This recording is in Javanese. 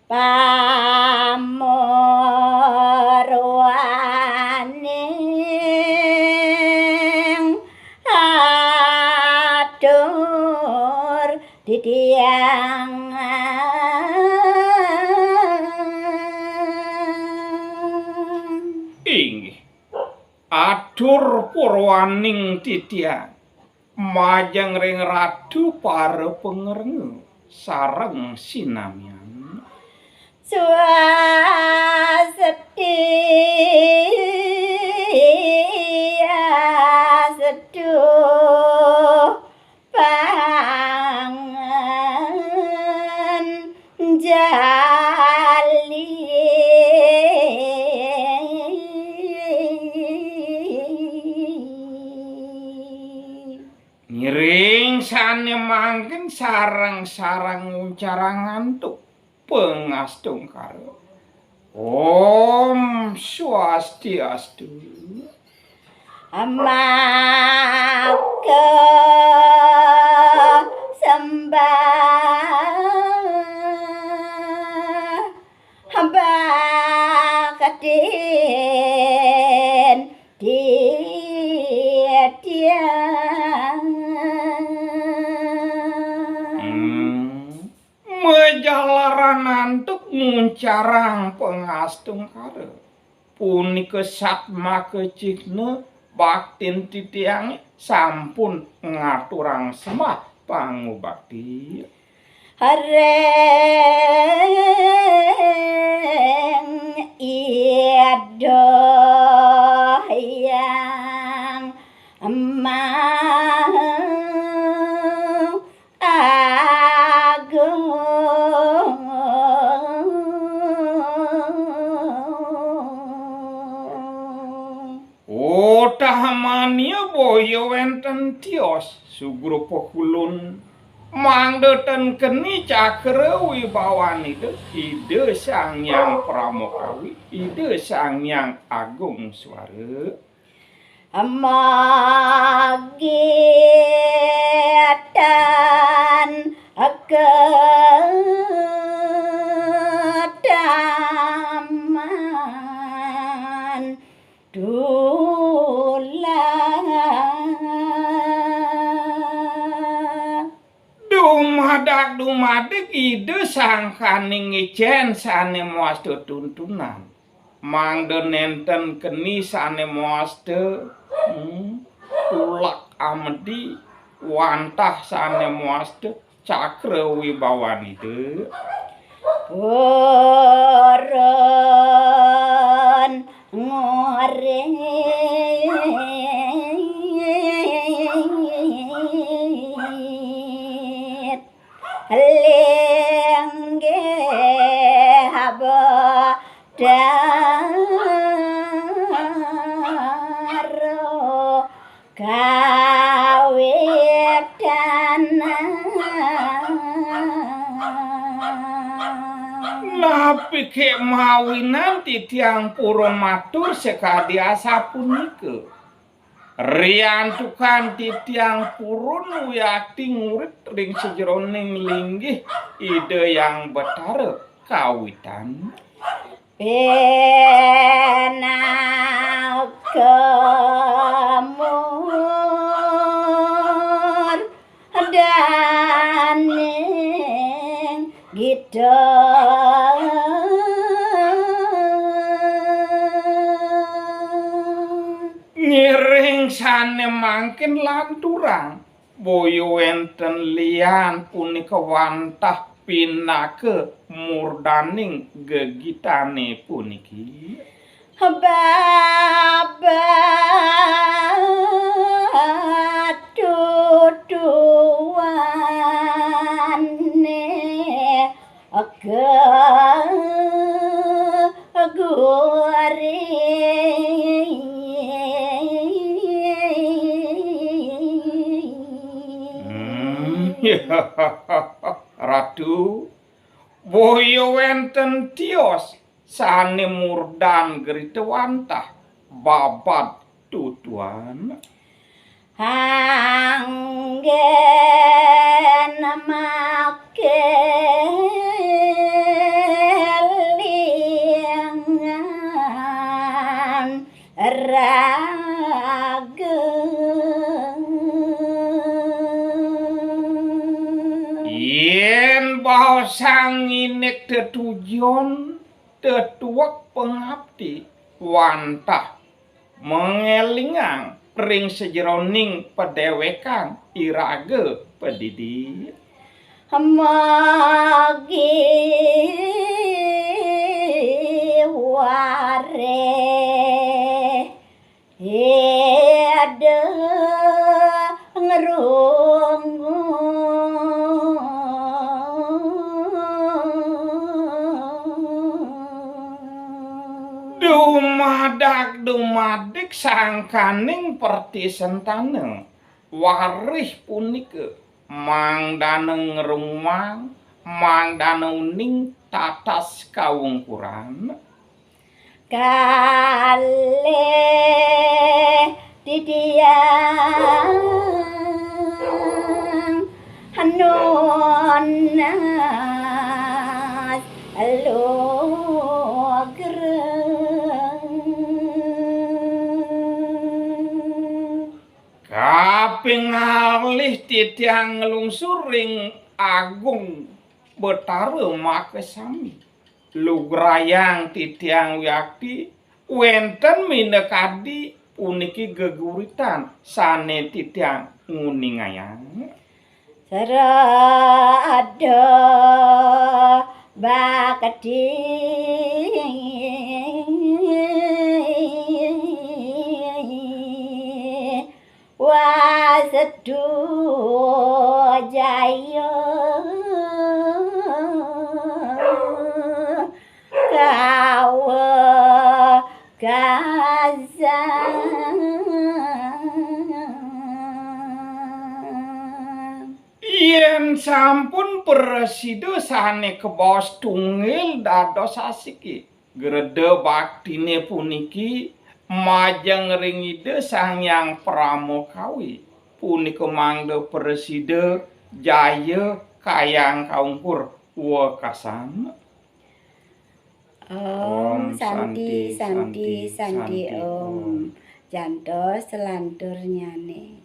pamorwaning atur ditiang inggih atur purwaning titiang majeng ring ratu para pengreng sareng sinamian Swastia seduh pangan jali ngiring sane mangken sarang-sarang uncarang ngantuk pengastung karo Om Swastiastu Amaka sembah hamba kaden Mejalaran antuk muncarang pengastung karo punika satma kecikne baktin titiang sampun ngaturang semah pangubakti hareng iado yang emang agung Tahmania boyo wenten tios sugrupa kulun mangdeten keni cakra wibawanida ide sang yang pramokawi ide sang yang agung suara Magitan kedaman dumadak ide sang kaning ijen sane muastu tuntunan mangde nenten keni sane muastu tulak amedi wantah sane muastu cakra wibawanida Purun ngoreng lengge habadaro Napi kek mawinan titiang purun matur sekadi asapunika riantukan titiang purun wiyakti ngurit ring sejeroning linggih ide yang betara kawitan penau kemur daning gitu ngiring sane mangkin lanturang boyo wenten lian punika wantah pinake murdaning gegitane puniki babat tutuane Ratu boyo wenten tios sane murdan gerite wantah babat tutuan anggen make panginek tetujon tetuak pengabdi wantah mengelingang ring sejeroning pedewekan irage pedidi magi ware ada ngerungu dumadik sangkaning pertisentane warih punike mangdaneng rumang mangdaneuning tatas kawungkuran kale didiang hanonas lo kaping alih titiang ngelungsuring agung betara make sami lugrayang titiang wiakti wenten minekadi puniki geguritan sane titiang nguningayang sarada bakati wasedu jaya kawa gazan yen sampun presida sane kebos tungil dados asiki grede baktine puniki majeng ring ide Sangyang Pramokawi punika mangda presida jaya kayang kaungkur wekasan Om Santi Santi Santi Om jantos selantur nyane